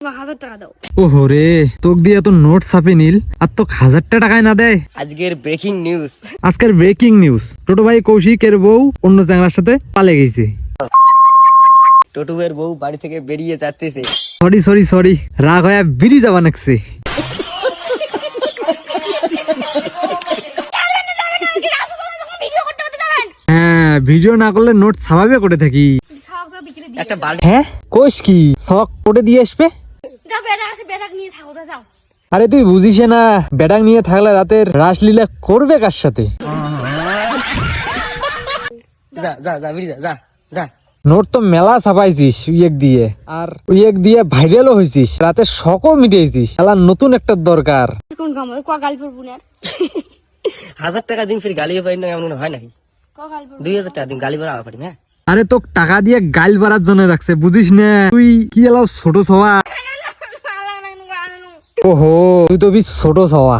1000 টাকা দাও। ওহো রে, তোক দিয়ে তো নোট ছাপে নীল আর তো 1000 টাকায় না দেয়। আজকের ব্রেকিং নিউজ। আজকের ব্রেকিং নিউজ, টোটো ভাই কৌশিকের বউ অন্য চ্যাংড়ার সাথে পালে গেছে। টোটুয়ের বউ বাড়ি থেকে বেরিয়ে যাচ্ছে। সরি রাগ হয়ে বিড়ি যাবা নাকছে। হ্যাঁ, ভিডিও না করলে নোট ছাপাবে করে থাকি। একটা বাল্টি হ্যাঁ কোষ কি শখ করে দিয়ে আসবে। যাও বেটা আছে, বেটা নিয়ে থাকো, যাও। আরে তুই বুঝিস না, ব্যাটাং নিয়ে থাকলে রাতের রাসলীলা করবে কার সাথে। যা যা যা বেরিয়ে যা যা। নোট তো মেলা ছাপাইছিস উইয়েক দিয়ে, আর উইয়েক দিয়ে ভাইরালও হয়েছিস, রাতে শখও মিটিয়েছিস। খেলার নতুন একটা দরকার। কোন কাম কো গাল পড়বো না 1000 টাকা দিন ফির গালি পাই না, এমন হয় নাকি? কো গাল পড়বো 2000 টাকা দিন গালি ভরা পারি না। আরে তোক টাকা দিয়ে গাইল বাড়ার জন্য রাখছে, বুঝিস না তুই কি এলাও ছোট সওয়া। ওহো তুই তো বি ছোট সওয়া।